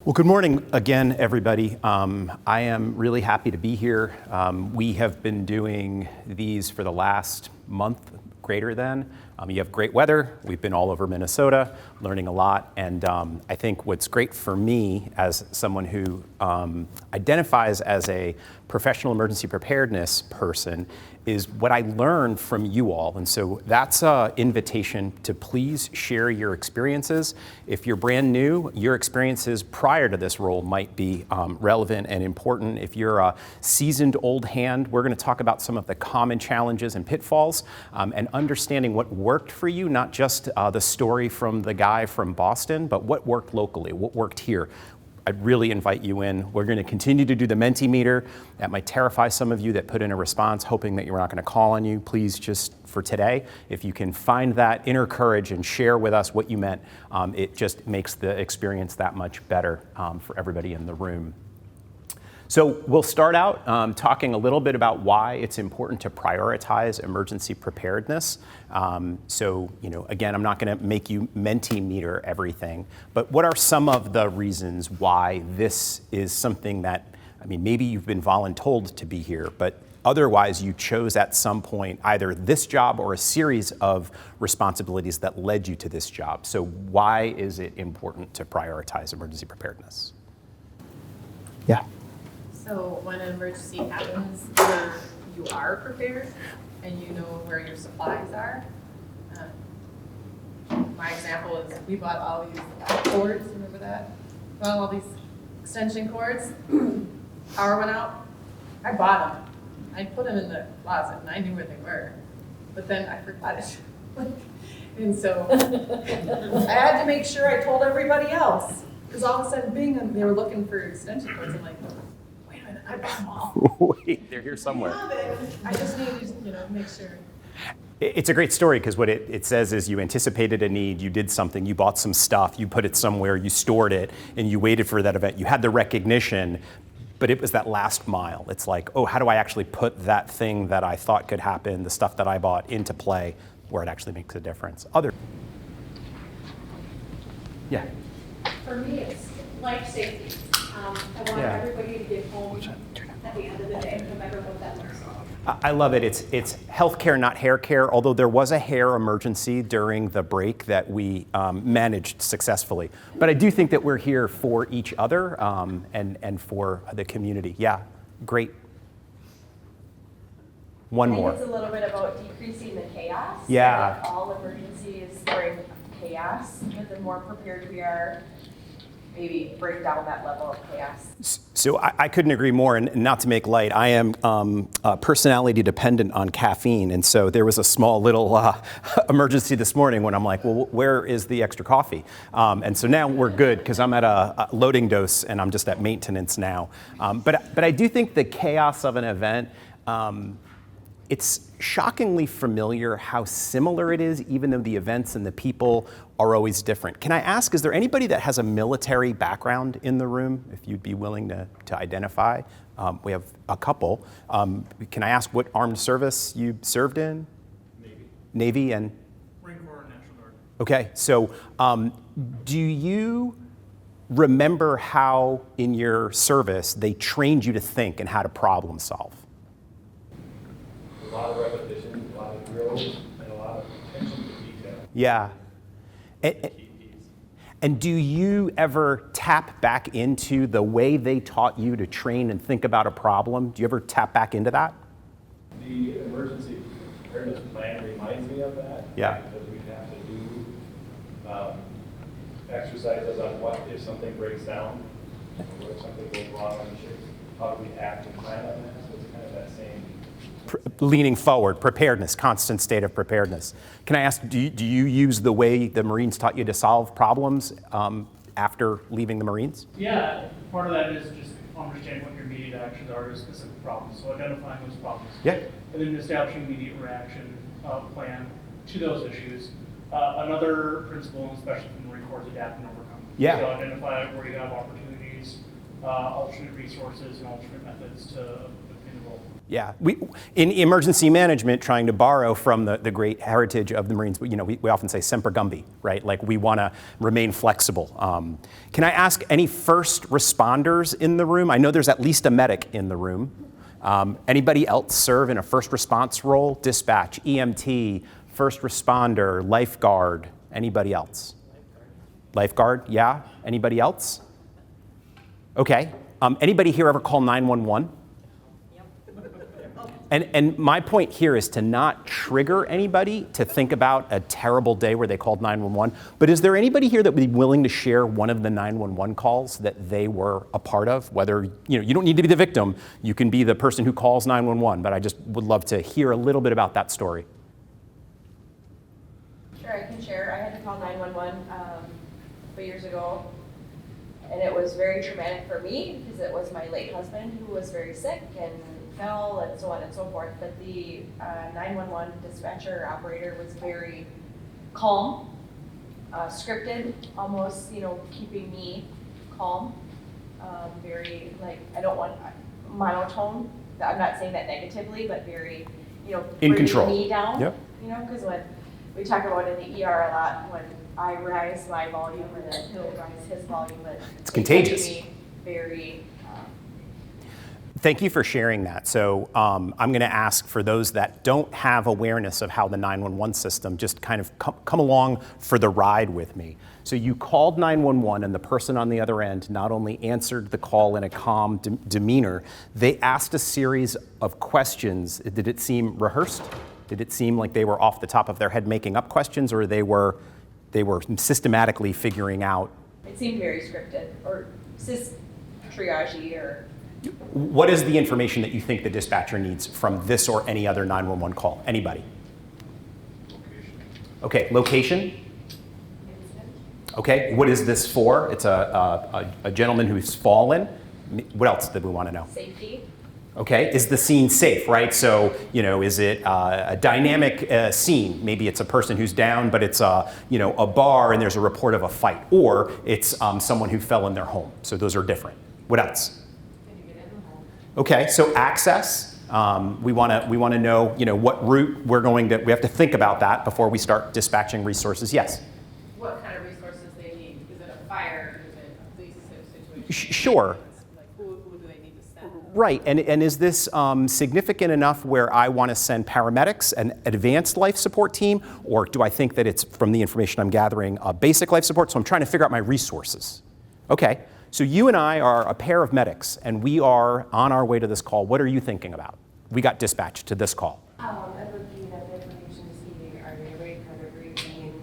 Well, good morning again, everybody. I am really happy to be here. We have been doing these for the last month, greater than. You have great weather. We've been all over Minnesota, learning a lot. And I think what's great for me as someone who identifies as a professional emergency preparedness person is what I learned from you all. And so that's an invitation to please share your experiences. If you're brand new, your experiences prior to this role might be relevant and important. If you're a seasoned old hand, we're gonna talk about some of the common challenges and pitfalls and understanding what worked for you, not just the story from the guy from Boston, but what worked locally, what worked here. I'd really invite you in. We're going to continue to do the Mentimeter. That might terrify some of you that put in a response, hoping that you're not going to call on you. Please, just for today, if you can find that inner courage and share with us what you meant, it just makes the experience that much better for everybody in the room. So we'll start out talking a little bit about why it's important to prioritize emergency preparedness. So, again, I'm not going to make you Mentimeter everything, but what are some of the reasons why this is something that, maybe you've been voluntold to be here, but otherwise you chose at some point either this job or a series of responsibilities that led you to this job. So why is it important to prioritize emergency preparedness? Yeah. So when an emergency happens, you are prepared and you know where your supplies are. My example is we bought all these cords, remember that? Bought all these extension cords. Power went out. I bought them. I put them in the closet and I knew where they were. But then I forgot it. And so I had to make sure I told everybody else. Because all of a sudden, they were looking for extension cords. I'm like, I bought them all. Wait, they're here somewhere. I just need to, make sure. It's a great story because what it says is you anticipated a need, you did something, you bought some stuff, you put it somewhere, you stored it, and you waited for that event. You had the recognition, but it was that last mile. It's like, oh, how do I actually put that thing that I thought could happen, the stuff that I bought, into play where it actually makes a difference? Yeah. For me, it's life safety. I want everybody to get home at the end of the day, no matter what that looks like. I love it. It's healthcare, not hair care, although there was a hair emergency during the break that we managed successfully. But I do think that we're here for each other and for the community. Yeah, great. One more. I think it's a little bit about decreasing the chaos. Yeah. Like all emergencies bring chaos, but the more prepared we are, maybe bring down that level of chaos. So I couldn't agree more, and not to make light, I am personality dependent on caffeine, and so there was a small little emergency this morning when I'm like, well, where is the extra coffee? And so now we're good because I'm at a loading dose and I'm just at maintenance now. But I do think the chaos of an event, it's shockingly familiar how similar it is, even though the events and the people are always different. Can I ask, is there anybody that has a military background in the room, if you'd be willing to identify? We have a couple. Can I ask what armed service you served in? Navy. Navy and? Marine Corps and National Guard. Okay, so do you remember how in your service they trained you to think and how to problem solve? A lot of repetition, a lot of drills, and a lot of attention to detail. Yeah. And do you ever tap back into the way they taught you to train and think about a problem? Do you ever tap back into that? The emergency preparedness plan reminds me of that. Yeah. Because we have to do exercises on what if something breaks down, or what if something goes wrong on the ship, how do we act and plan on that? So it's kind of that same. Leaning forward, preparedness, constant state of preparedness. Can I ask, do you use the way the Marines taught you to solve problems after leaving the Marines? Yeah, part of that is just understanding what your immediate actions are to specific problems. So identifying those problems. Yeah. And then establishing immediate reaction plan to those issues. Another principle, especially from the Marine Corps, is adapt and overcome. Yeah. So identify where you have opportunities, alternate resources, and alternate methods to obtain the role. Yeah, in emergency management, trying to borrow from the great heritage of the Marines, we often say semper gumby, right? Like we want to remain flexible. Can I ask any first responders in the room? I know there's at least a medic in the room. Anybody else serve in a first response role? Dispatch, EMT, first responder, lifeguard, anybody else? Lifeguard, yeah. Anybody else? Okay. Anybody here ever call 911? And my point here is to not trigger anybody to think about a terrible day where they called 911. But is there anybody here that would be willing to share one of the 911 calls that they were a part of? Whether, you don't need to be the victim. You can be the person who calls 911. But I just would love to hear a little bit about that story. Sure, I can share. I had to call 911 a couple years ago. And it was very traumatic for me because it was my late husband who was very sick and fell and so on and so forth. But the 911 dispatcher operator was very calm, scripted, almost, keeping me calm. Very, I don't want monotone. I'm not saying that negatively, but very, In control. bringing me down. Yep. Because when we talk about in the ER a lot, when I rise my volume and then he'll rise his volume, but It's contagious. It can be very. Thank you for sharing that. So I'm going to ask for those that don't have awareness of how the 911 system, just kind of come along for the ride with me. So you called 911 and the person on the other end not only answered the call in a calm demeanor, they asked a series of questions. Did it seem rehearsed? Did it seem like they were off the top of their head making up questions, or they were systematically figuring out? It seemed very scripted or triage or. What is the information that you think the dispatcher needs from this or any other 911 call? Anybody? Location. Okay, location? Okay, what is this for? It's a gentleman who's fallen. What else did we want to know? Safety. Okay, is the scene safe, right? So, is it a dynamic scene? Maybe it's a person who's down, but it's a bar and there's a report of a fight, or it's someone who fell in their home. So those are different. What else? Okay, so access. We want to know, what route we have to think about that before we start dispatching resources. Yes. What kind of resources they need? Is it a fire? Is it a police situation? Sure. Like who do they need to send? Right, and is this significant enough where I want to send paramedics, an advanced life support team, or do I think that it's, from the information I'm gathering, basic life support? So I'm trying to figure out my resources. Okay, so you and I are a pair of medics, and we are on our way to this call. What are you thinking about? We got dispatched to this call. I'm looking at the information to see, are they rate card of routine?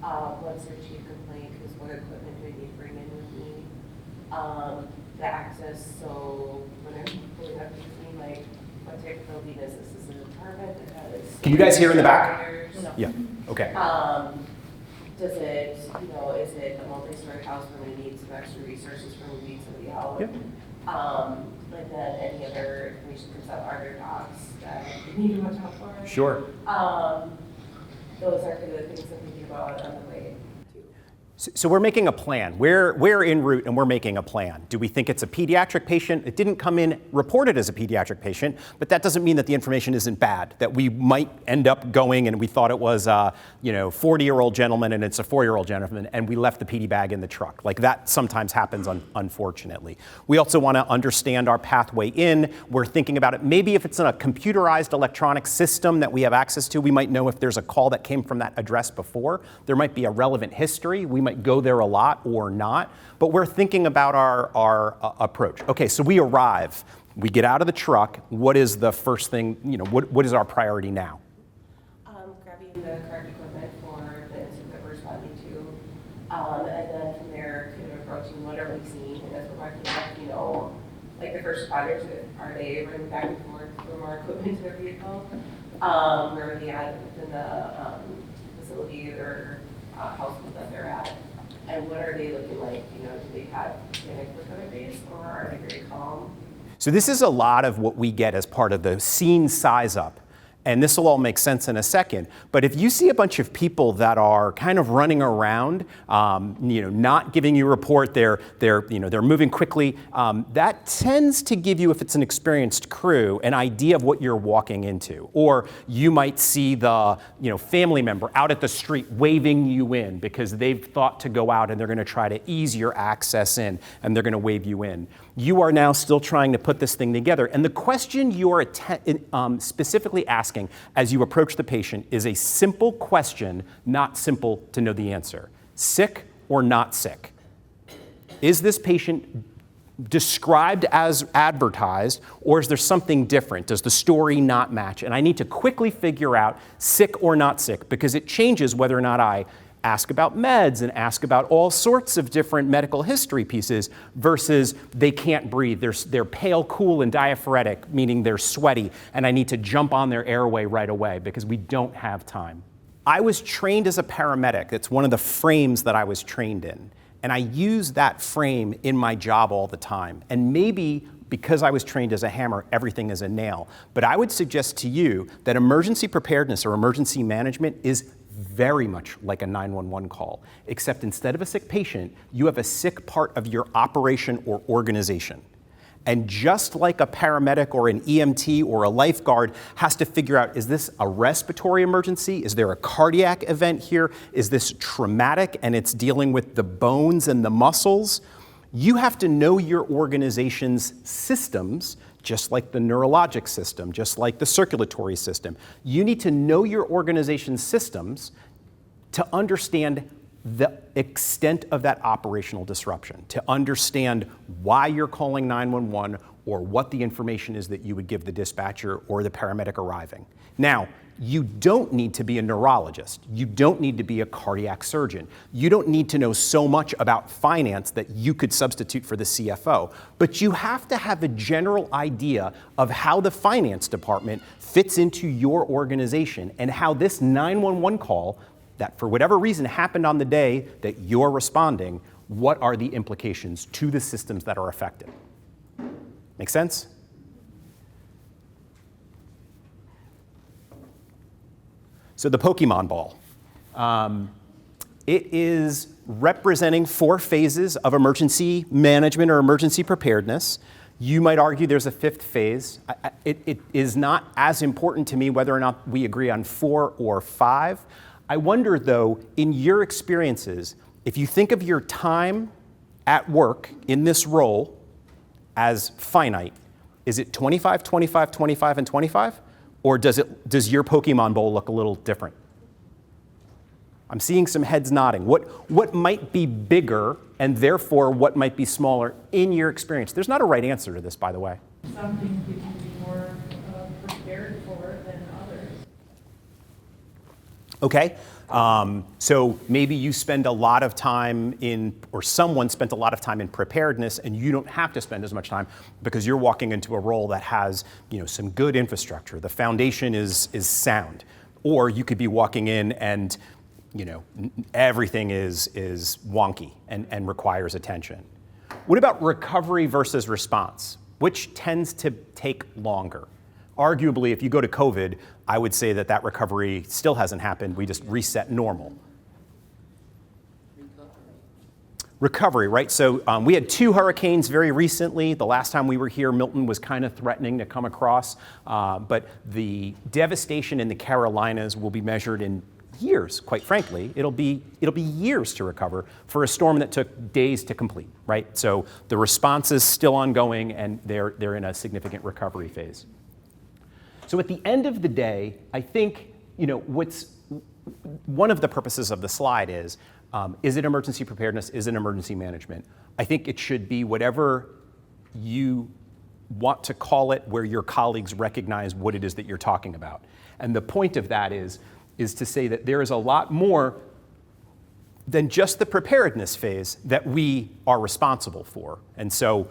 What's their chief complaint? Because what equipment do they need to bring in with me? The access, so when I'm pulling up the screen, what type of building is this? Is it an apartment that has? Can you guys hear in the back? No. Yeah, okay. Does it, is it a multi-story house where we need some extra resources for moving somebody out? Yep. And then any other information comes up, are there dogs that we need to watch out for? Sure. Those are kind of the things I'm thinking about on the way to. So we're making a plan. We're en route and we're making a plan. Do we think it's a pediatric patient? It didn't come in reported as a pediatric patient, but that doesn't mean that the information isn't bad, that we might end up going and we thought it was a 40-year-old gentleman and it's a 4-year-old gentleman and we left the PD bag in the truck. Like that sometimes happens, unfortunately. We also want to understand our pathway in. We're thinking about it. Maybe if it's in a computerized electronic system that we have access to, we might know if there's a call that came from that address before. There might be a relevant history. We might go there a lot or not, but we're thinking about our approach. Okay, so we arrive, we get out of the truck. What is the first thing, what is our priority now? Grabbing the correct equipment for the incident that we're responding to. And then from there, kind of approaching what are we seeing, and as we're walking up, like the first responders, are they running back and forth for more equipment to their vehicle? Where are they at within the facility or household that they're at? And what are they looking like? Do they have panic look on their face, or are they very calm? So this is a lot of what we get as part of the scene size up. And this will all make sense in a second. But if you see a bunch of people that are kind of running around, not giving you a report, they're moving quickly, that tends to give you, if it's an experienced crew, an idea of what you're walking into. Or you might see the family member out at the street waving you in because they've thought to go out and they're going to try to ease your access in, and they're going to wave you in. You are now still trying to put this thing together. And the question you're specifically asking as you approach the patient is a simple question, not simple to know the answer. Sick or not sick? Is this patient described as advertised, or is there something different? Does the story not match? And I need to quickly figure out sick or not sick, because it changes whether or not I ask about meds and ask about all sorts of different medical history pieces versus they can't breathe. They're pale, cool, and diaphoretic, meaning they're sweaty, and I need to jump on their airway right away because we don't have time. I was trained as a paramedic. It's one of the frames that I was trained in, and I use that frame in my job all the time. And maybe because I was trained as a hammer, everything is a nail. But I would suggest to you that emergency preparedness or emergency management is very much like a 911 call, except instead of a sick patient, you have a sick part of your operation or organization. And just like a paramedic or an EMT or a lifeguard has to figure out, is this a respiratory emergency? Is there a cardiac event here? Is this traumatic and it's dealing with the bones and the muscles? You have to know your organization's systems, just like the neurologic system, just like the circulatory system. You need to know your organization's systems to understand the extent of that operational disruption, to understand why you're calling 911 or what the information is that you would give the dispatcher or the paramedic arriving. Now, you don't need to be a neurologist. You don't need to be a cardiac surgeon. You don't need to know so much about finance that you could substitute for the CFO. But you have to have a general idea of how the finance department fits into your organization and how this 911 call that for whatever reason happened on the day that you're responding, what are the implications to the systems that are affected? Make sense? So the Pokemon ball. It is representing 4 phases of emergency management or emergency preparedness. You might argue there's a 5th phase. It is not as important to me whether or not we agree on 4 or 5. I wonder, though, in your experiences, if you think of your time at work in this role as finite, is it 25, 25, 25, and 25? Or does your Pokemon bowl look a little different? I'm seeing some heads nodding. What might be bigger, and therefore what might be smaller in your experience? There's not a right answer to this, by the way. Some things you can be more prepared for than others. Okay, so maybe you spend a lot of time or someone spent a lot of time in preparedness, and you don't have to spend as much time because you're walking into a role that has, some good infrastructure. The foundation is sound. Or you could be walking in and, everything is wonky and requires attention. What about recovery versus response? Which tends to take longer? Arguably, if you go to COVID, I would say that recovery still hasn't happened. We just reset normal. Recovery, right? So we had 2 hurricanes very recently. The last time we were here, Milton was kind of threatening to come across. But the devastation in the Carolinas will be measured in years, quite frankly. It'll be years to recover for a storm that took days to complete, right? So the response is still ongoing, and they're in a significant recovery phase. So at the end of the day, I think, what's one of the purposes of the slide is it emergency preparedness? Is it emergency management? I think it should be whatever you want to call it, where your colleagues recognize what it is that you're talking about. And the point of that is to say that there is a lot more than just the preparedness phase that we are responsible for. And so,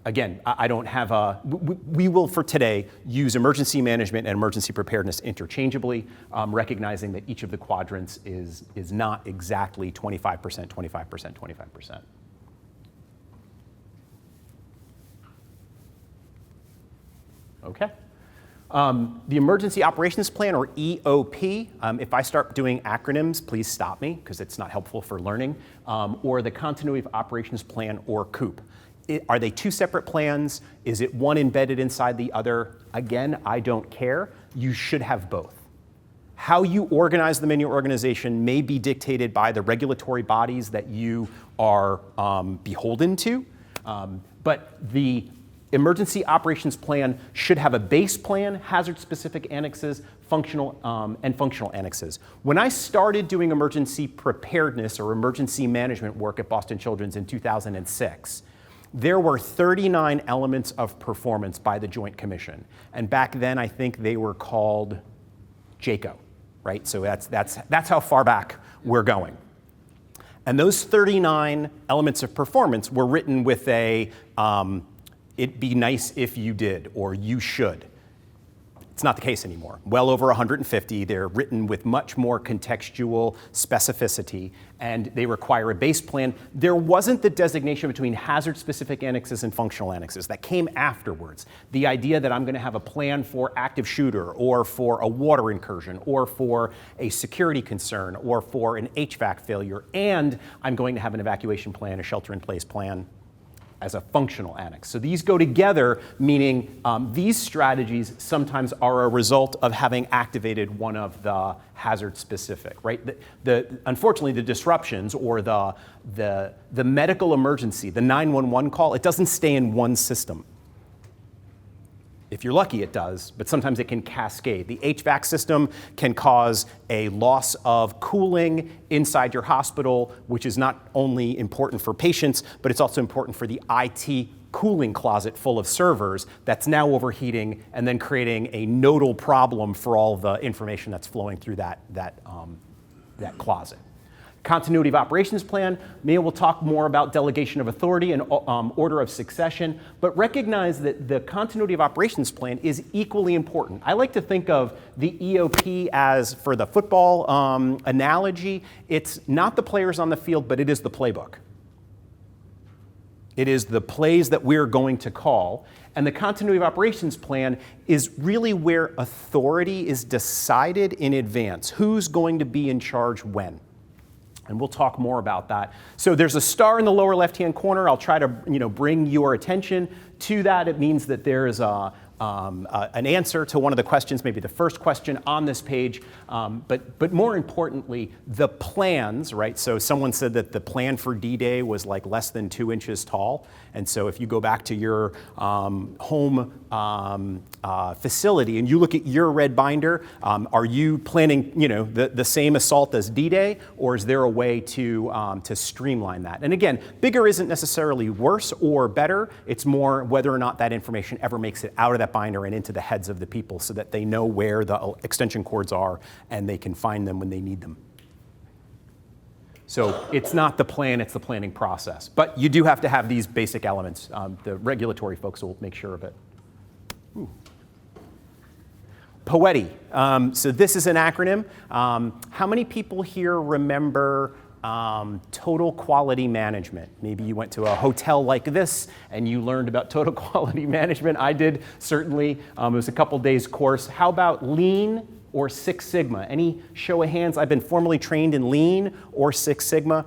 again, I don't have we will for today use emergency management and emergency preparedness interchangeably, recognizing that each of the quadrants is not exactly 25%, 25%, 25%. Okay. The Emergency Operations Plan, or EOP, if I start doing acronyms, please stop me because it's not helpful for learning, or the Continuity of Operations Plan, or COOP. Are they two separate plans? Is it one embedded inside the other? Again, I don't care. You should have both. How you organize them in your organization may be dictated by the regulatory bodies that you are beholden to, but the Emergency Operations Plan should have a base plan, hazard-specific annexes, functional annexes. When I started doing emergency preparedness or emergency management work at Boston Children's in 2006, there were 39 elements of performance by the Joint Commission. And back then, I think they were called JACO, right? So that's how far back we're going. And those 39 elements of performance were written with a, it'd be nice if you did, or you should. It's not the case anymore. Well over 150, they're written with much more contextual specificity, and they require a base plan. There wasn't the designation between hazard-specific annexes and functional annexes. That came afterwards. The idea that I'm going to have a plan for active shooter, or for a water incursion, or for a security concern, or for an HVAC failure, and I'm going to have an evacuation plan, a shelter-in-place plan, as a functional annex. So these go together, meaning these strategies sometimes are a result of having activated one of the hazard-specific, right? Unfortunately, the disruptions or the medical emergency, the 911 call, it doesn't stay in one system. If you're lucky, it does, but sometimes it can cascade. The HVAC system can cause a loss of cooling inside your hospital, which is not only important for patients, but it's also important for the IT cooling closet full of servers that's now overheating and then creating a nodal problem for all the information that's flowing through that closet. Continuity of Operations Plan, Mia will talk more about delegation of authority and order of succession, but recognize that the Continuity of Operations Plan is equally important. I like to think of the EOP as, for the football analogy, it's not the players on the field, but it is the playbook. It is the plays that we're going to call. And the Continuity of Operations Plan is really where authority is decided in advance. Who's going to be in charge when? And we'll talk more about that. So there's a star in the lower left-hand corner. I'll try to bring your attention to that. It means that there is an answer to one of the questions, maybe the first question on this page. But more importantly, the plans, right? So someone said that the plan for D-Day was like less than 2 inches tall. And so if you go back to your home facility and you look at your red binder, are you planning the same assault as D-Day, or is there a way to streamline that? And again, bigger isn't necessarily worse or better. It's more whether or not that information ever makes it out of that binder and into the heads of the people so that they know where the extension cords are and they can find them when they need them. So it's not the plan, it's the planning process. But you do have to have these basic elements. The regulatory folks will make sure of it. Ooh. POETI. So this is an acronym. How many people here remember total quality management? Maybe you went to a hotel like this and you learned about total quality management. I did, certainly. It was a couple days course. How about Lean or Six Sigma? Any show of hands? I've been formally trained in Lean or Six Sigma.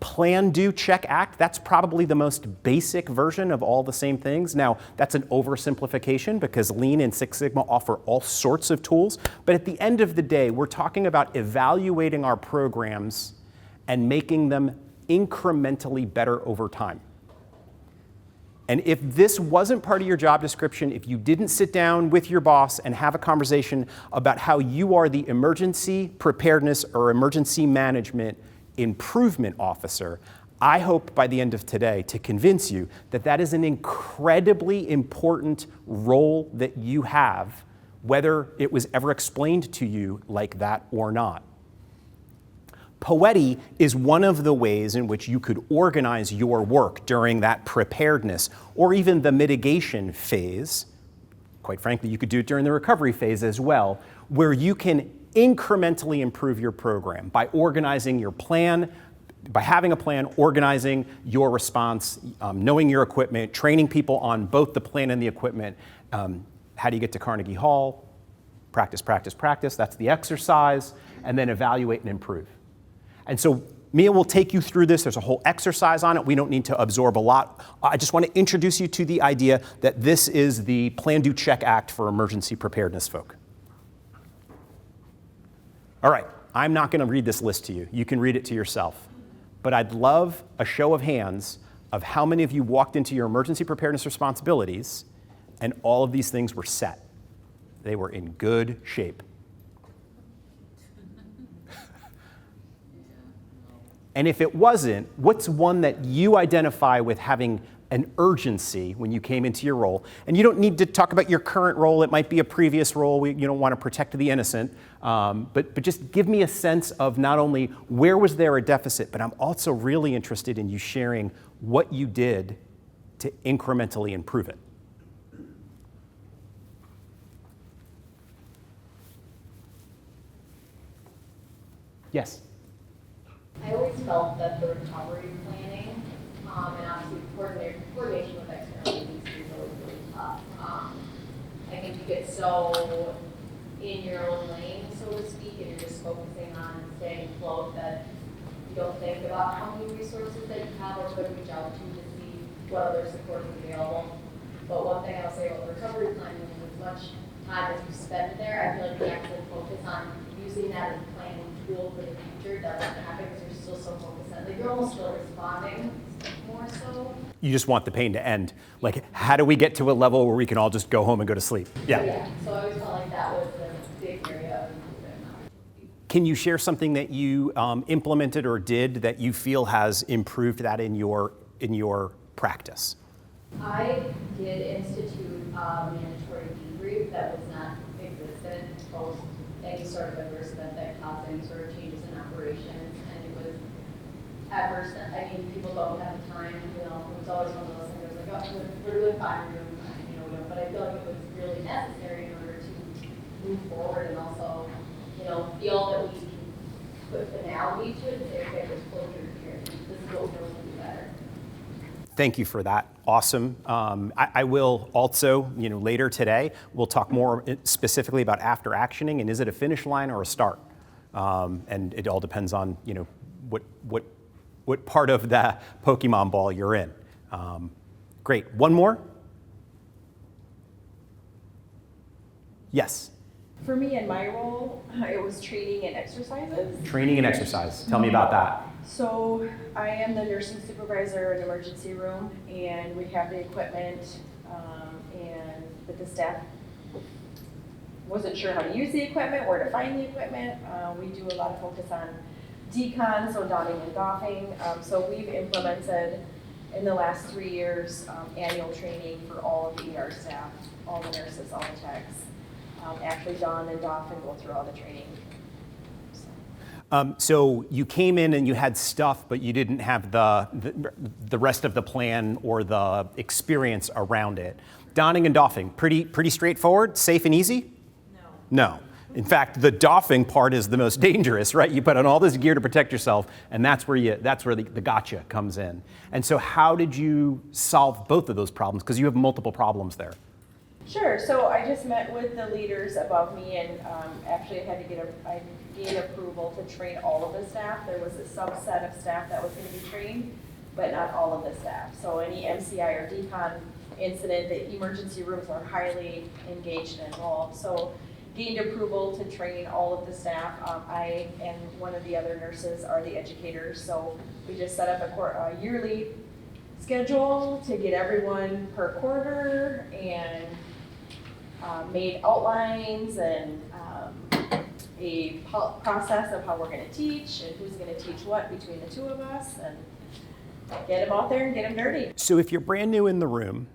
Plan, do, check, act. That's probably the most basic version of all the same things. Now, that's an oversimplification because Lean and Six Sigma offer all sorts of tools. But at the end of the day, we're talking about evaluating our programs and making them incrementally better over time. And if this wasn't part of your job description, if you didn't sit down with your boss and have a conversation about how you are the emergency preparedness or emergency management improvement officer, I hope by the end of today to convince you that that is an incredibly important role that you have, whether it was ever explained to you like that or not. POETI is one of the ways in which you could organize your work during that preparedness or even the mitigation phase. Quite frankly, you could do it during the recovery phase as well, where you can incrementally improve your program by organizing your plan, by having a plan, organizing your response, knowing your equipment, training people on both the plan and the equipment, How do you get to Carnegie Hall? Practice, practice, practice. That's the exercise. And then evaluate and improve. And so Mia will take you through this. There's a whole exercise on it. We don't need to absorb a lot. I just want to introduce you to the idea that this is the Plan, Do, Check Act for emergency preparedness folk. All right, I'm not going to read this list to you. You can read it to yourself. But I'd love a show of hands of how many of you walked into your emergency preparedness responsibilities and all of these things were set. They were in good shape. And if it wasn't, what's one that you identify with having an urgency when you came into your role? And you don't need to talk about your current role. It might be a previous role. You don't want to protect the innocent. But just give me a sense of not only where was there a deficit, but I'm also really interested in you sharing what you did to incrementally improve it. Yes? I always felt that the recovery planning, and obviously coordination with external agencies is always really tough. I think you get so in your own lane, so to speak, and you're just focusing on staying afloat that you don't think about how many resources that you have or could reach out to see what other support is available. But one thing I'll say about the recovery planning is as much time as you spend there, I feel like the actual focus on using that as a planning tool for the future doesn't happen because you're still so focused on, like, you're almost still responding more so. You just want the pain to end. Like, how do we get to a level where we can all just go home and go to sleep? Yeah, so I always felt like that was a big area of improvement. Can you share something that you implemented or did that you feel has improved that in your practice? I did institute a mandatory debrief that was not existent post any sort of adverse event that caused any sort of changes in operations, and it was adverse. I mean, people don't have the time, it was always one of those things, it was like, oh, we're doing fine, but I feel like it was really necessary in order to move forward and also, feel that we can put finality to it and say, okay, there's closure here, this is what we're going to do better. Thank you for that. Awesome. I will also, later today, we'll talk more specifically about after actioning and is it a finish line or a start? And it all depends on, what part of the Pokemon ball you're in. Great. One more? Yes. For me in my role, it was training and exercises. Training and exercise. Tell me about that. So I am the nursing supervisor in the emergency room, and we have the equipment, and with the staff wasn't sure how to use the equipment, where to find the equipment. We do a lot of focus on decon, so donning and doffing. So we've implemented in the last 3 years annual training for all of the ER staff, all the nurses, all the techs. Actually don and doff and go through all the training. So you came in and you had stuff, but you didn't have the rest of the plan or the experience around it. Donning and doffing, pretty straightforward, safe and easy? No. In fact, the doffing part is the most dangerous, right? You put on all this gear to protect yourself, and that's where the gotcha comes in. And so how did you solve both of those problems? Because you have multiple problems there. Sure. So I just met with the leaders above me, and actually I gained approval to train all of the staff. There was a subset of staff that was going to be trained, but not all of the staff. So any MCI or decon incident, the emergency rooms are highly engaged and involved. So gained approval to train all of the staff. I and one of the other nurses are the educators. So we just set up a yearly schedule to get everyone per quarter and made outlines and a process of how we're going to teach and who's going to teach what between the two of us, and get them out there and get them dirty. So if you're brand new in the room,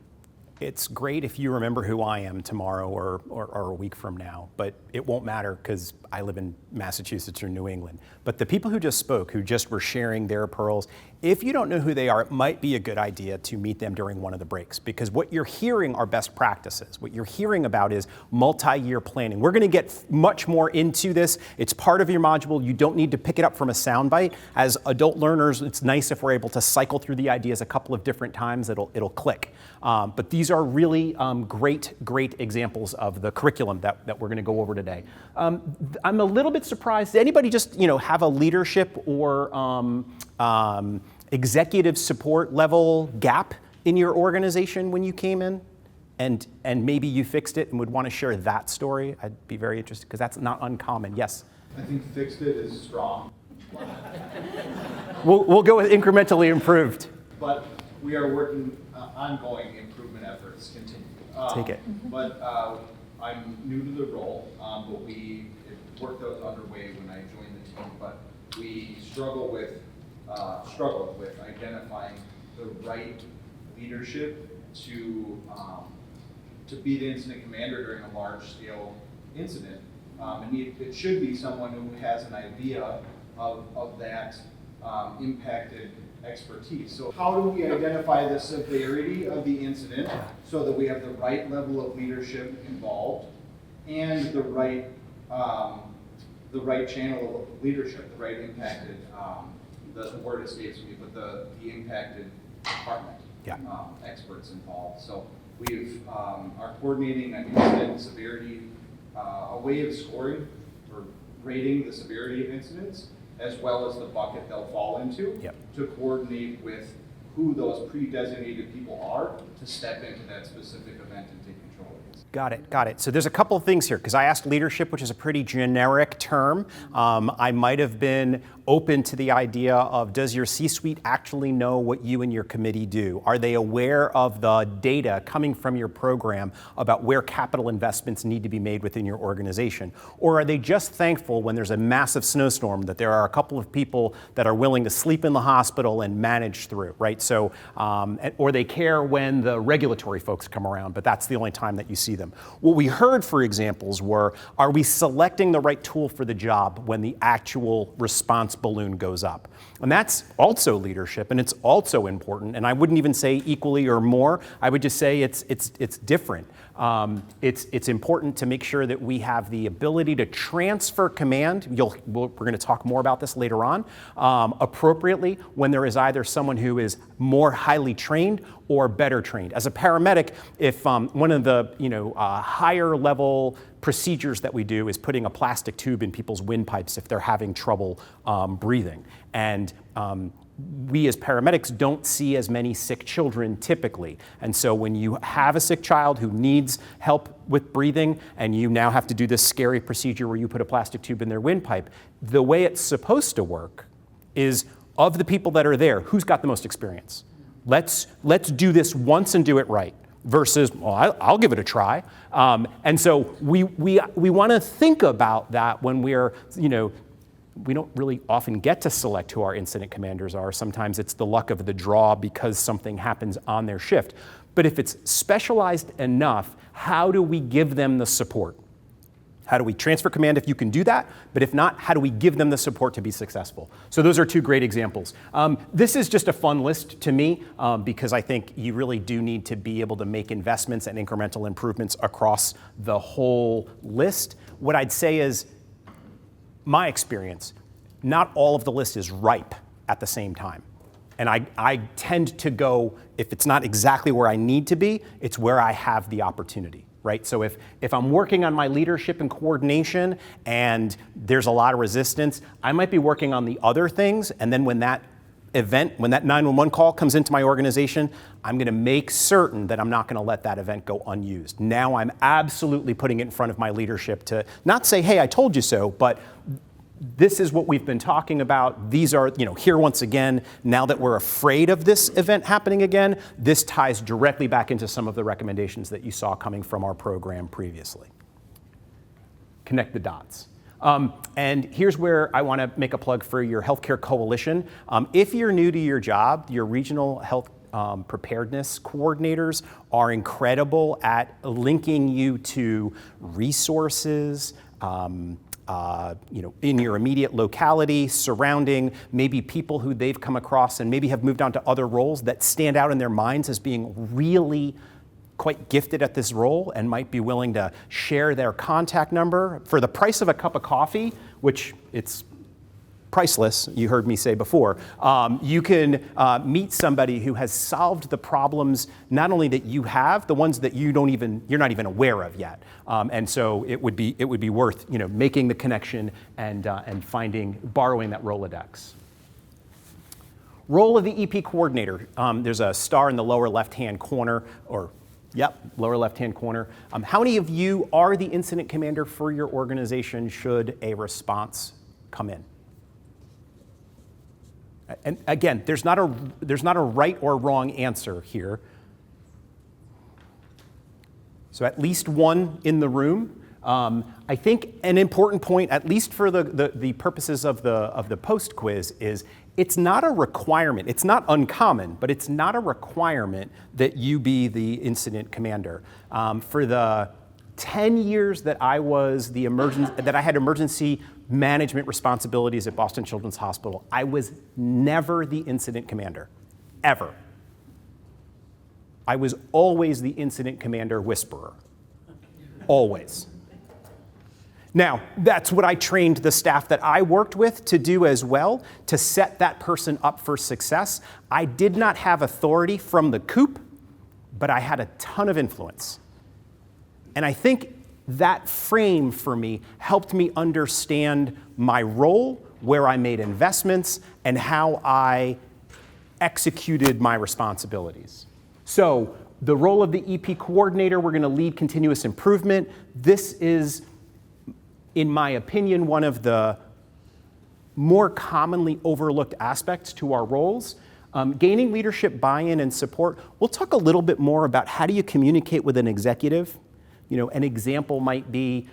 it's great if you remember who I am tomorrow or a week from now, but it won't matter because I live in Massachusetts or New England. But the people who just spoke, who just were sharing their pearls, If you don't know who they are, it might be a good idea to meet them during one of the breaks, because what you're hearing are best practices. What you're hearing about is multi-year planning. We're going to get much more into this. It's part of your module. You don't need to pick it up from a soundbite. As adult learners, it's nice if we're able to cycle through the ideas a couple of different times. It'll click. But these are really great examples of the curriculum that we're going to go over today. I'm a little bit surprised. Did anybody just have a leadership or executive support level gap in your organization when you came in, and maybe you fixed it and would want to share that story? I'd be very interested, because that's not uncommon. Yes? I think fixed it is strong, We'll go with incrementally improved. but we are working ongoing improvement efforts continue. Take it. But I'm new to the role, but it worked out underway when I joined the team, but we struggled with identifying the right leadership to be the incident commander during a large-scale incident. And it should be someone who has an idea of that impacted expertise. So how do we identify the severity of the incident so that we have the right level of leadership involved and the right channel of leadership, the right impacted, the word escapes me, but the impacted department experts involved. So we've are coordinating an incident severity, a way of scoring or rating the severity of incidents, as well as the bucket they'll fall into, to coordinate with who those pre-designated people are to step into that specific event and take control of it. Got it. So there's a couple of things here, because I asked leadership, which is a pretty generic term. I might have been open to the idea of, does your C-suite actually know what you and your committee do? Are they aware of the data coming from your program about where capital investments need to be made within your organization? Or are they just thankful when there's a massive snowstorm that there are a couple of people that are willing to sleep in the hospital and manage through, right? So, or they care when the regulatory folks come around, but that's the only time that you see them. What we heard, for examples, were, are we selecting the right tool for the job when the actual response balloon goes up? And that's also leadership, and it's also important. And I wouldn't even say equally or more. I would just say it's different. It's important to make sure that we have the ability to transfer command. We're going to talk more about this later on, appropriately when there is either someone who is more highly trained or better trained. As a paramedic, if one of the higher level procedures that we do is putting a plastic tube in people's windpipes if they're having trouble breathing. And we as paramedics don't see as many sick children typically. And so when you have a sick child who needs help with breathing and you now have to do this scary procedure where you put a plastic tube in their windpipe, the way it's supposed to work is, of the people that are there, who's got the most experience? Let's do this once and do it right, versus, well, I'll give it a try. And so we want to think about that when we're, we don't really often get to select who our incident commanders are. Sometimes it's the luck of the draw because something happens on their shift. But if it's specialized enough, how do we give them the support? How do we transfer command if you can do that? But if not, how do we give them the support to be successful? So those are two great examples. This is just a fun list to me because I think you really do need to be able to make investments and incremental improvements across the whole list. What I'd say is, my experience, not all of the list is ripe at the same time. And I tend to go, if it's not exactly where I need to be, it's where I have the opportunity. Right? So if I'm working on my leadership and coordination and there's a lot of resistance, I might be working on the other things, and then when that 911 call comes into my organization, I'm going to make certain that I'm not going to let that event go unused. Now I'm absolutely putting it in front of my leadership to not say, hey, I told you so, but this is what we've been talking about. These are, here once again, now that we're afraid of this event happening again, this ties directly back into some of the recommendations that you saw coming from our program previously. Connect the dots. And here's where I want to make a plug for your healthcare coalition. If you're new to your job, your regional health preparedness coordinators are incredible at linking you to resources, in your immediate locality, surrounding, maybe people who they've come across and maybe have moved on to other roles that stand out in their minds as being really quite gifted at this role and might be willing to share their contact number for the price of a cup of coffee, which it's priceless, you heard me say before. You can meet somebody who has solved the problems not only that you have, the ones that you're not even aware of yet. And so it would be worth making the connection and borrowing that Rolodex. Role of the EP coordinator. There's a star in the lower left-hand corner, lower left-hand corner. How many of you are the incident commander for your organization should a response come in? And again, there's not a right or wrong answer here. So at least one in the room. I think an important point, at least for the purposes of the post quiz, is it's not a requirement. It's not uncommon, but it's not a requirement that you be the incident commander. For the 10 years that I had emergency management responsibilities at Boston Children's Hospital, I was never the incident commander, ever. I was always the incident commander whisperer, always. Now, that's what I trained the staff that I worked with to do as well, to set that person up for success. I did not have authority from the coop, but I had a ton of influence. And I think that frame for me helped me understand my role, where I made investments, and how I executed my responsibilities. So the role of the EP coordinator, we're going to lead continuous improvement. This is, in my opinion, one of the more commonly overlooked aspects to our roles. Gaining leadership buy-in and support. We'll talk a little bit more about how do you communicate with an executive. An example might be,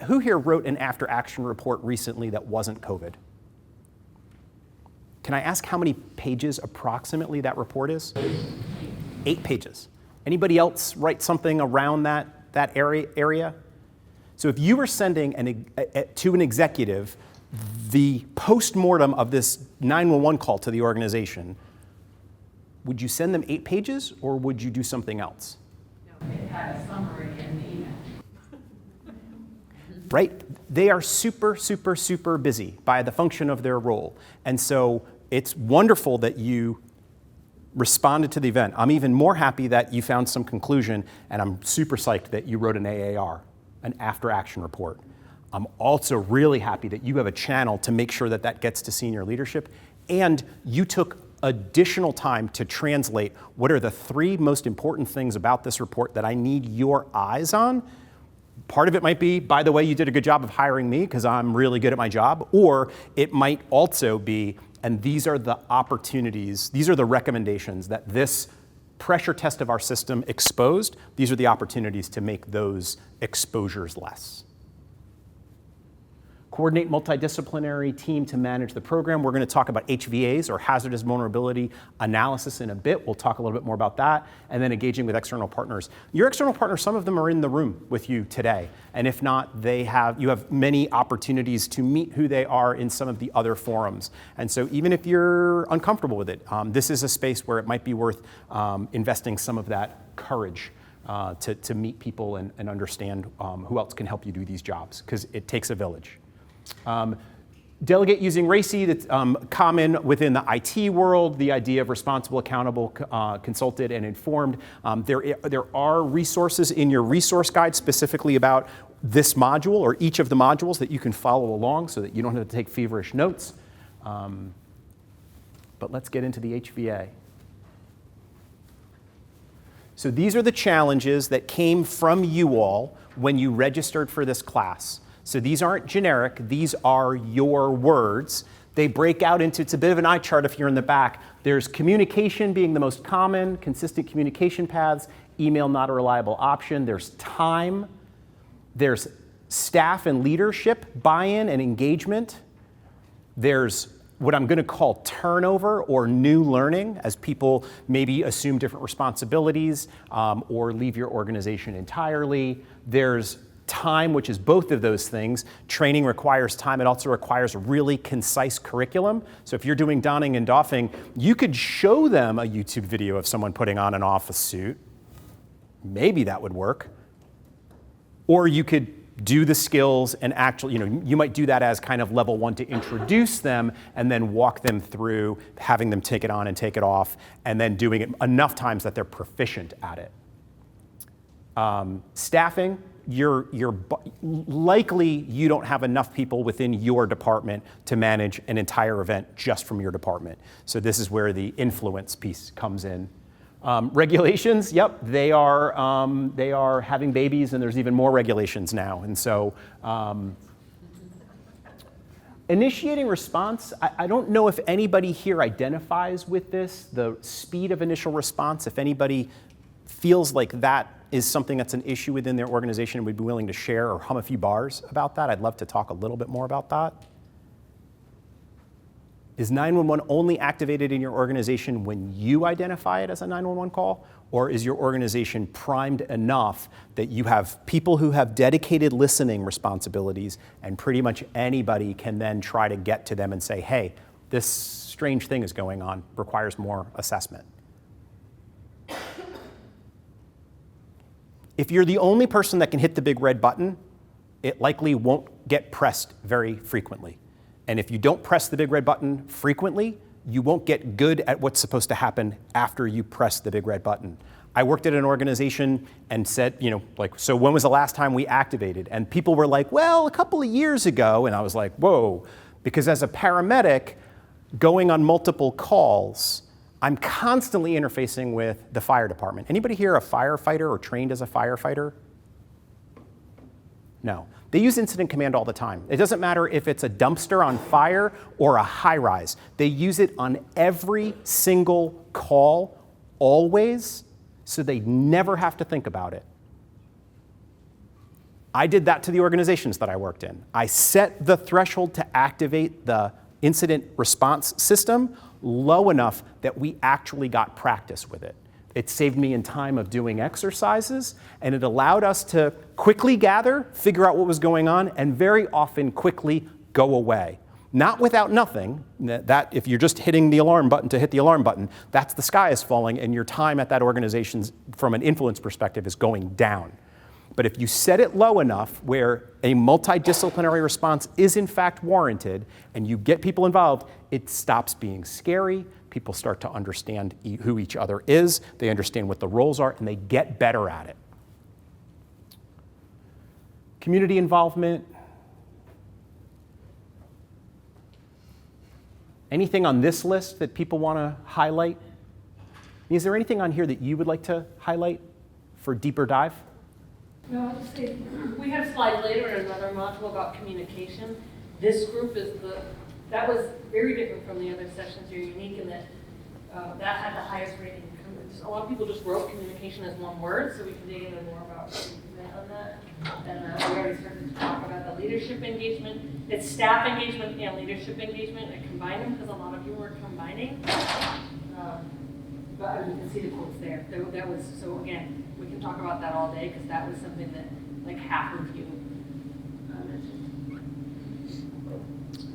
who here wrote an after-action report recently that wasn't COVID? Can I ask how many pages approximately that report is? 8 pages. Anybody else write something around that area? So if you were sending to an executive the post-mortem of this 911 call to the organization, would you send them 8 pages or would you do something else? It had a summary in the email. Right? They are super, super, super busy by the function of their role. And so it's wonderful that you responded to the event. I'm even more happy that you found some conclusion, and I'm super psyched that you wrote an AAR, an after-action report. I'm also really happy that you have a channel to make sure that that gets to senior leadership, and you took additional time to translate what are the 3 most important things about this report that I need your eyes on. Part of it might be, by the way, you did a good job of hiring me because I'm really good at my job, or it might also be, and these are the opportunities, these are the recommendations that this pressure test of our system exposed. These are the opportunities to make those exposures less. Coordinate multidisciplinary team to manage the program. We're going to talk about HVAs, or hazardous vulnerability analysis, in a bit. We'll talk a little bit more about that. And then engaging with external partners. Your external partners, some of them are in the room with you today. And if not, you have many opportunities to meet who they are in some of the other forums. And so even if you're uncomfortable with it, this is a space where it might be worth investing some of that courage to meet people and understand who else can help you do these jobs, because it takes a village. Delegate using RACI, that's common within the IT world, the idea of responsible, accountable, consulted, and informed. There are resources in your resource guide specifically about this module, or each of the modules, that you can follow along so that you don't have to take feverish notes. But let's get into the HVA. So these are the challenges that came from you all when you registered for this class. So these aren't generic, these are your words. They break out into, it's a bit of an eye chart if you're in the back. There's communication being the most common, consistent communication paths, email not a reliable option. There's time, there's staff and leadership, buy-in and engagement. There's what I'm going to call turnover or new learning, as people maybe assume different responsibilities or leave your organization entirely. There's time, which is both of those things. Training requires time. It also requires a really concise curriculum. So if you're doing donning and doffing, you could show them a YouTube video of someone putting on an office suit. Maybe that would work. Or you could do the skills and actually, you might do that as kind of level 1 to introduce them and then walk them through having them take it on and take it off and then doing it enough times that they're proficient at it. Staffing, you're likely you don't have enough people within your department to manage an entire event just from your department. So this is where the influence piece comes in. Regulations, yep, they are having babies, and there's even more regulations now. And so initiating response, I don't know if anybody here identifies with this, the speed of initial response. If anybody feels like that is something that's an issue within their organization and would be willing to share or hum a few bars about that, I'd love to talk a little bit more about that. Is 911 only activated in your organization when you identify it as a 911 call? Or is your organization primed enough that you have people who have dedicated listening responsibilities and pretty much anybody can then try to get to them and say, hey, this strange thing is going on, requires more assessment? If you're the only person that can hit the big red button, it likely won't get pressed very frequently. And if you don't press the big red button frequently, you won't get good at what's supposed to happen after you press the big red button. I worked at an organization and said, so when was the last time we activated? And people were like, well, a couple of years ago. And I was like, whoa, because as a paramedic going on multiple calls, I'm constantly interfacing with the fire department. Anybody here a firefighter or trained as a firefighter? No. They use incident command all the time. It doesn't matter if it's a dumpster on fire or a high rise. They use it on every single call, always, so they never have to think about it. I did that to the organizations that I worked in. I set the threshold to activate the incident response system low enough that we actually got practice with it. It saved me in time of doing exercises, and it allowed us to quickly gather, figure out what was going on, and very often quickly go away. Not without nothing, that if you're just hitting the alarm button to hit the alarm button, that's the sky is falling and your time at that organization from an influence perspective is going down. But if you set it low enough where a multidisciplinary response is in fact warranted and you get people involved, it stops being scary. People start to understand who each other is, they understand what the roles are, and they get better at it. Community involvement. Anything on this list that people want to highlight? Is there anything on here that you would like to highlight for deeper dive? No, I'll just say, we have slides later in another module about communication. This group that was very different from the other sessions. You're unique in that that had the highest rating. A lot of people just wrote communication as one word, so we can dig into more about what you meant on that. And we already started to talk about the leadership engagement. It's staff engagement and leadership engagement. I combine them because a lot of you were combining. But you can see the quotes there. That was, so again, we can talk about that all day because that was something that like half of you mentioned.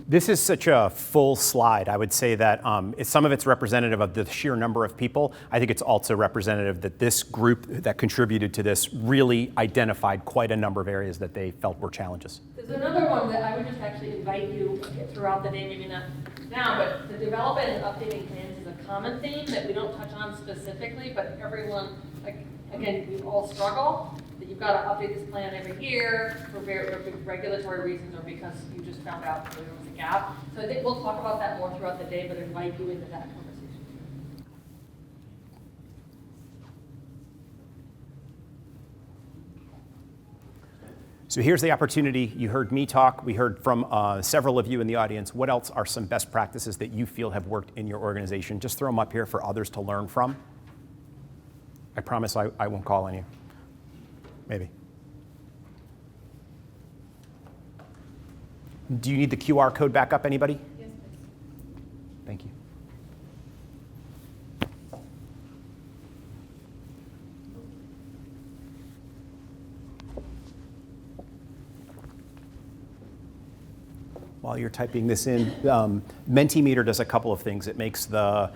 This is such a full slide. I would say that some of it's representative of the sheer number of people. I think it's also representative that this group that contributed to this really identified quite a number of areas that they felt were challenges. There's another one that I would just actually invite you throughout the day, maybe not now, but the development and updating plans is a common theme that we don't touch on specifically, but everyone, like, again, we all struggle, that you've got to update this plan every year for regulatory reasons or because you just found out that there was a gap. So I think we'll talk about that more throughout the day, but invite you into that conversation. So here's the opportunity. You heard me talk. We heard from several of you in the audience. What else are some best practices that you feel have worked in your organization? Just throw them up here for others to learn from. I promise I won't call on you. Maybe. Do you need the QR code back up, anybody? Yes, please. Thank you. while you're typing this in, Mentimeter does a couple of things. It makes the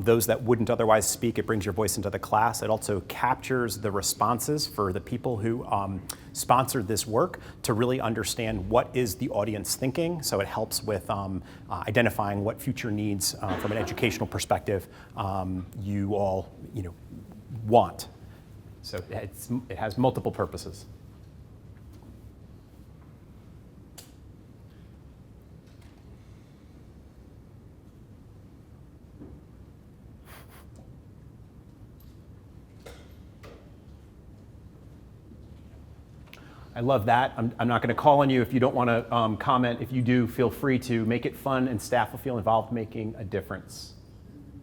those that wouldn't otherwise speak, it brings your voice into the class. It also captures the responses for the people who sponsored this work to really understand what is the audience thinking. So it helps with identifying what future needs from an educational perspective you all want. So it has multiple purposes. I love that. I'm not going to call on you if you don't want to comment. If you do, feel free to make it fun, and staff will feel involved making a difference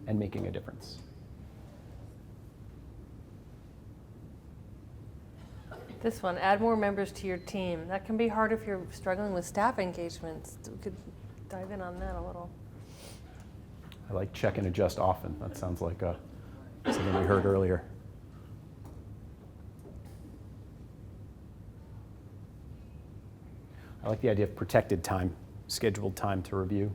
and making a difference. This one, add more members to your team. That can be hard if you're struggling with staff engagements. We could dive in on that a little. I like check and adjust often. That sounds like something we heard earlier. I like the idea of protected time, scheduled time to review.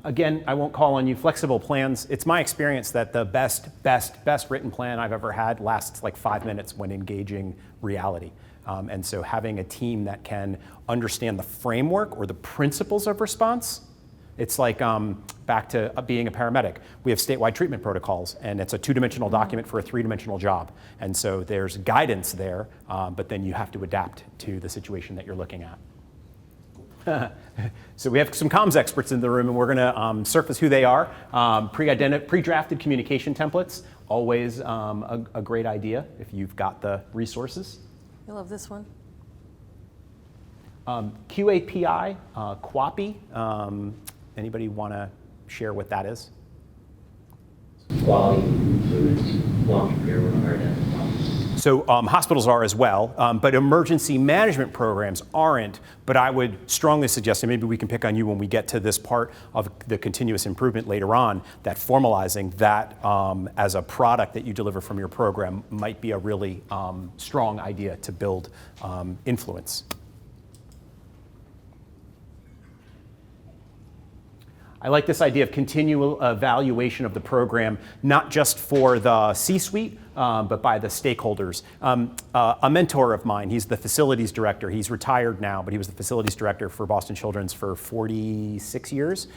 Again, I won't call on you. Flexible plans. It's my experience that the best written plan I've ever had lasts like 5 minutes when engaging reality. And so having a team that can understand the framework or the principles of response. It's like back to being a paramedic. We have statewide treatment protocols, and it's a 2-dimensional document for a 3-dimensional job. And so there's guidance there, but then you have to adapt to the situation that you're looking at. So we have some comms experts in the room, and we're going to surface who they are. Pre-drafted communication templates, always a great idea if you've got the resources. I love this one. QAPI, QAPI. Anybody want to share what that is? Quality improvements, long-term care identified. So hospitals are as well, but emergency management programs aren't. But I would strongly suggest, and maybe we can pick on you when we get to this part of the continuous improvement later on, that formalizing that as a product that you deliver from your program might be a really strong idea to build influence. I like this idea of continual evaluation of the program, not just for the C-suite, but by the stakeholders. A mentor of mine, he's the facilities director. He's retired now, but he was the facilities director for Boston Children's for 46 years.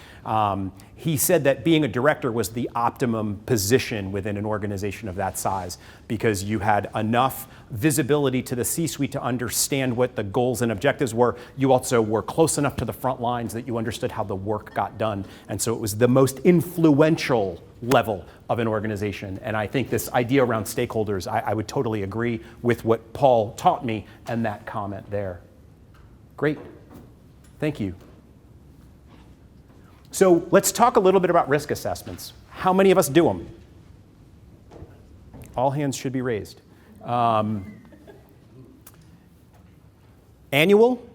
He said that being a director was the optimum position within an organization of that size because you had enough visibility to the C-suite to understand what the goals and objectives were. You also were close enough to the front lines that you understood how the work got done. And so it was the most influential level of an organization. And I think this idea around stakeholders, I would totally agree with what Paul taught me and that comment there. Great. Thank you. So let's talk a little bit about risk assessments. How many of us do them? All hands should be raised. Annual?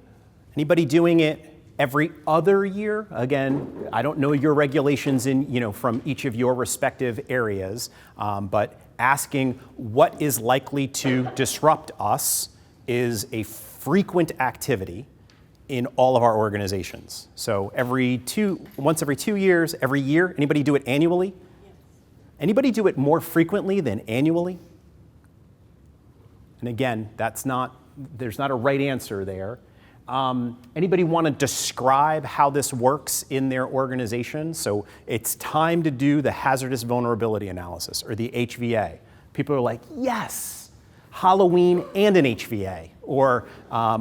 Anybody doing it every other year? Again, I don't know your regulations from each of your respective areas, but asking what is likely to disrupt us is a frequent activity in all of our organizations. So once every 2 years, every year. Anybody do it annually? Yes. Anybody do it more frequently than annually? And again, there's not a right answer there. Anybody want to describe how this works in their organization? So it's time to do the hazardous vulnerability analysis, or the HVA. People are like, yes, Halloween and an HVA, or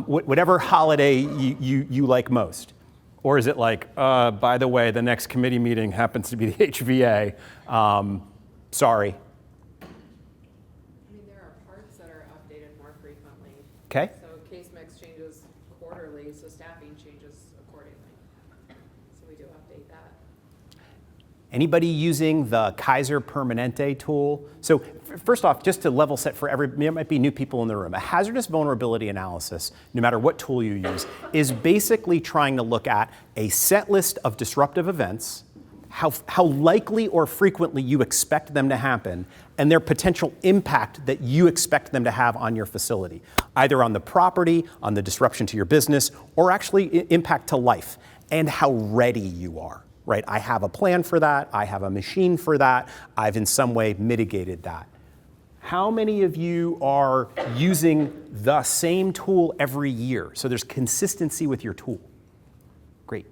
whatever holiday you like most. Or is it like, by the way, the next committee meeting happens to be the HVA. Sorry. I mean, there are parts that are updated more frequently. Okay. So case mix changes quarterly, so staffing changes accordingly. So we do update that. Anybody using the Kaiser Permanente tool? So first off, just to level set there might be new people in the room. A hazardous vulnerability analysis, no matter what tool you use, is basically trying to look at a set list of disruptive events how likely or frequently you expect them to happen, and their potential impact that you expect them to have on your facility, either on the property, on the disruption to your business, or actually impact to life, and how ready you are, right? I have a plan for that. I have a machine for that. I've in some way mitigated that. How many of you are using the same tool every year? So there's consistency with your tool. Great.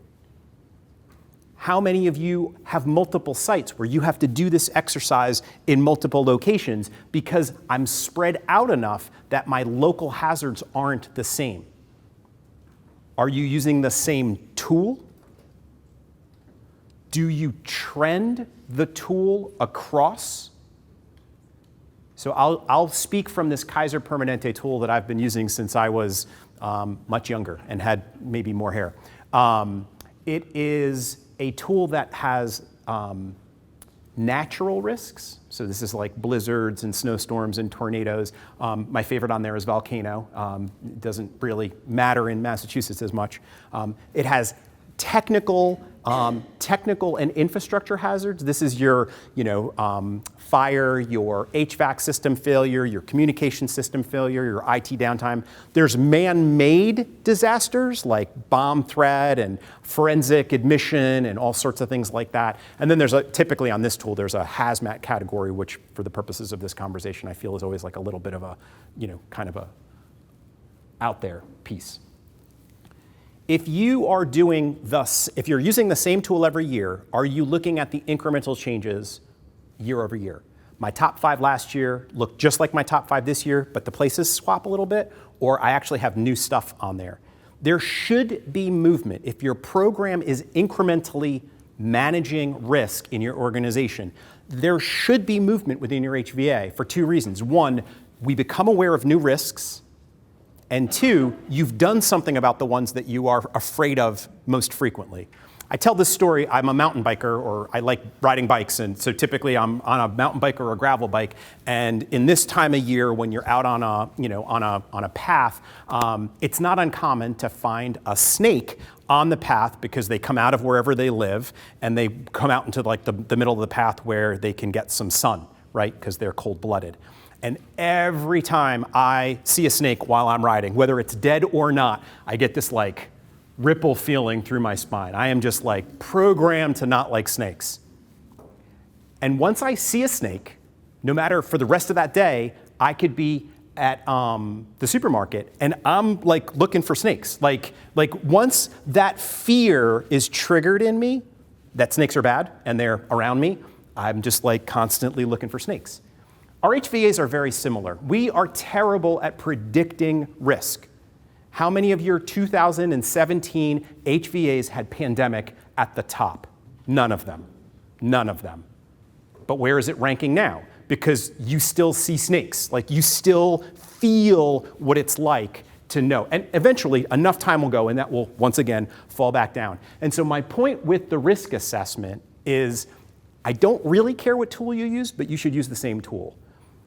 How many of you have multiple sites where you have to do this exercise in multiple locations because I'm spread out enough that my local hazards aren't the same? Are you using the same tool? Do you trend the tool across? So I'll speak from this Kaiser Permanente tool that I've been using since I was much younger and had maybe more hair. It is a tool that has natural risks. So this is like blizzards and snowstorms and tornadoes. My favorite on there is volcano. It doesn't really matter in Massachusetts as much. It has technical and infrastructure hazards. This is your, fire, your HVAC system failure, your communication system failure, your IT downtime. There's man-made disasters like bomb threat and forensic admission and all sorts of things like that. And then there's typically on this tool, there's a hazmat category, which for the purposes of this conversation, I feel is always like a little bit of a, kind of a out there piece. If you're using the same tool every year, are you looking at the incremental changes year over year? My top 5 last year looked just like my top 5 this year, but the places swap a little bit, or I actually have new stuff on there. There should be movement. If your program is incrementally managing risk in your organization, there should be movement within your HVA for 2 reasons. 1, we become aware of new risks, and 2, you've done something about the ones that you are afraid of most frequently. I tell this story, I'm a mountain biker, or I like riding bikes, and so typically I'm on a mountain bike or a gravel bike, and in this time of year when you're out on a path, it's not uncommon to find a snake on the path because they come out of wherever they live, and they come out into like the middle of the path where they can get some sun, right, because they're cold-blooded. And every time I see a snake while I'm riding, whether it's dead or not, I get this like ripple feeling through my spine. I am just like programmed to not like snakes. And once I see a snake, no matter for the rest of that day, I could be at the supermarket and I'm like looking for snakes. Like once that fear is triggered in me, that snakes are bad and they're around me, I'm just like constantly looking for snakes. Our HVAs are very similar. We are terrible at predicting risk. How many of your 2017 HVAs had pandemic at the top? None of them. None of them. But where is it ranking now? Because you still see snakes. Like you still feel what it's like to know. And eventually enough time will go and that will once again fall back down. And so my point with the risk assessment is I don't really care what tool you use, but you should use the same tool.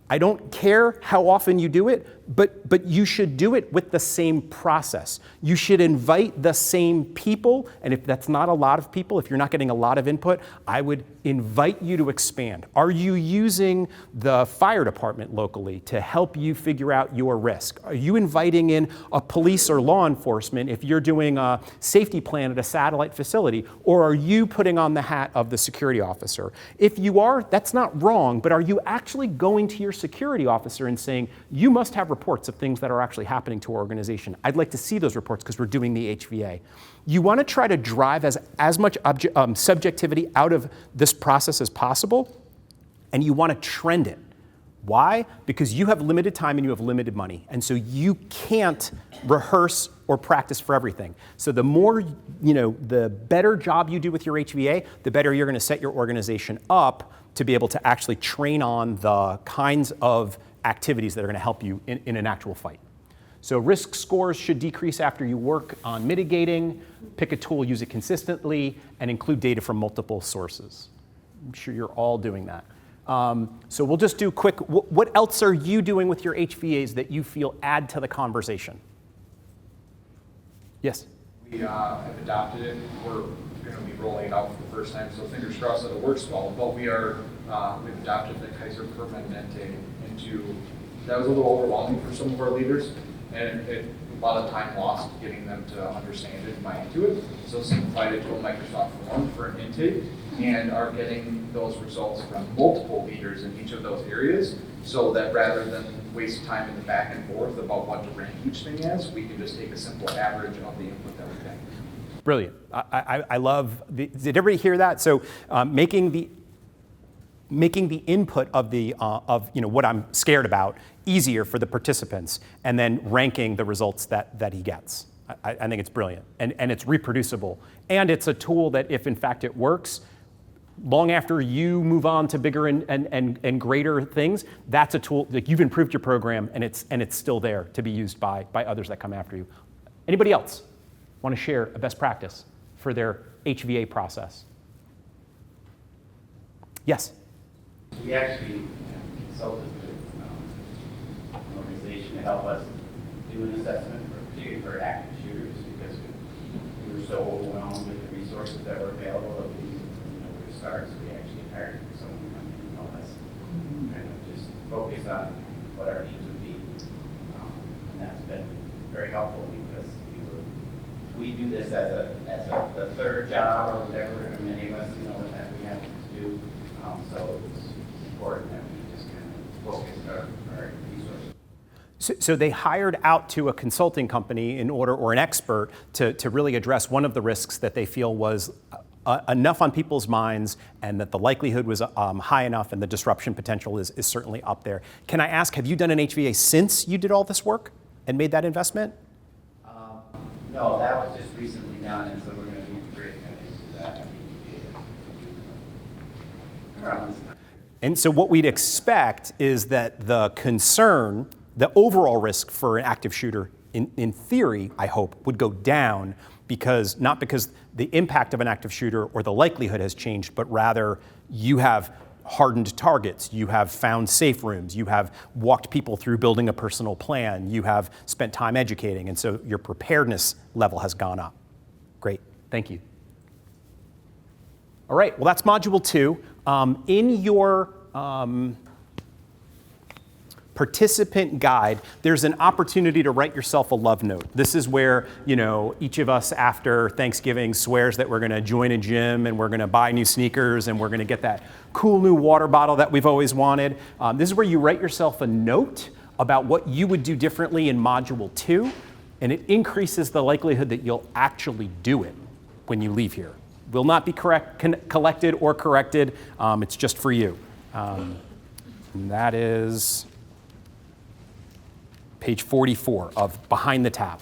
I don't care how often you do it, but you should do it with the same process. You should invite the same people, and if that's not a lot of people, if you're not getting a lot of input, I would invite you to expand. Are you using the fire department locally to help you figure out your risk? Are you inviting in a police or law enforcement if you're doing a safety plan at a satellite facility, or are you putting on the hat of the security officer? If you are, that's not wrong, but are you actually going to your security officer and saying, you must have reports of things that are actually happening to our organization. I'd like to see those reports because we're doing the HVA. You want to try to drive as much subjectivity out of this process as possible, and you want to trend it. Why? Because you have limited time and you have limited money, and so you can't rehearse or practice for everything. So the more, the better job you do with your HVA, the better you're going to set your organization up to be able to actually train on the kinds of activities that are going to help you in an actual fight. So risk scores should decrease after you work on mitigating, pick a tool, use it consistently, and include data from multiple sources. I'm sure you're all doing that. So we'll just do quick, what else are you doing with your HVAs that you feel add to the conversation? Yes? We have adopted it. We're going to be rolling it out for the first time, so fingers crossed that it works well. But we've adopted the Kaiser permanente into, that was a little overwhelming for some of our leaders, and a lot of time lost getting them to understand it and buy into it. So simplified it to a Microsoft form for an intake, and are getting those results from multiple leaders in each of those areas, so that rather than waste time in the back and forth about what to rank each thing as, we can just take a simple average of the input that we get. Brilliant. I love, did everybody hear that? So making the input of what I'm scared about easier for the participants, and then ranking the results that he gets. I think it's brilliant, and it's reproducible. And it's a tool that, if in fact it works, long after you move on to bigger and greater things, that's a tool, like, you've improved your program, and it's still there to be used by others that come after you. Anybody else want to share a best practice for their HVA process? Yes? We actually consulted with an organization to help us do an assessment, particularly for active shooters, because we were so overwhelmed with the resources that were available that we were start. So we actually hired someone to come in and help us kind of just focus on what our needs would be. And that's been very helpful, because we do this as a third job or whatever, and many of us that we have to do. So it's important that we just kind of focus our resources. So they hired out to a consulting company or an expert to really address one of the risks that they feel was enough on people's minds, and that the likelihood was high enough, and the disruption potential is certainly up there. Can I ask, have you done an HVA since you did all this work and made that investment? No, that was just recently done, and so we're going to be integrating into that. Around this time. And so what we'd expect is that the concern, the overall risk for an active shooter, in theory, I hope, would go down, not because the impact of an active shooter or the likelihood has changed, but rather you have hardened targets, you have found safe rooms, you have walked people through building a personal plan, you have spent time educating, and so your preparedness level has gone up. Great, thank you. All right, well, that's Module 2. In your participant guide, there's an opportunity to write yourself a love note. This is where, each of us after Thanksgiving swears that we're going to join a gym, and we're going to buy new sneakers, and we're going to get that cool new water bottle that we've always wanted. This is where you write yourself a note about what you would do differently in Module 2, and it increases the likelihood that you'll actually do it when you leave here. Will not be collected or corrected. It's just for you. And that is page 44 of Behind the Tab.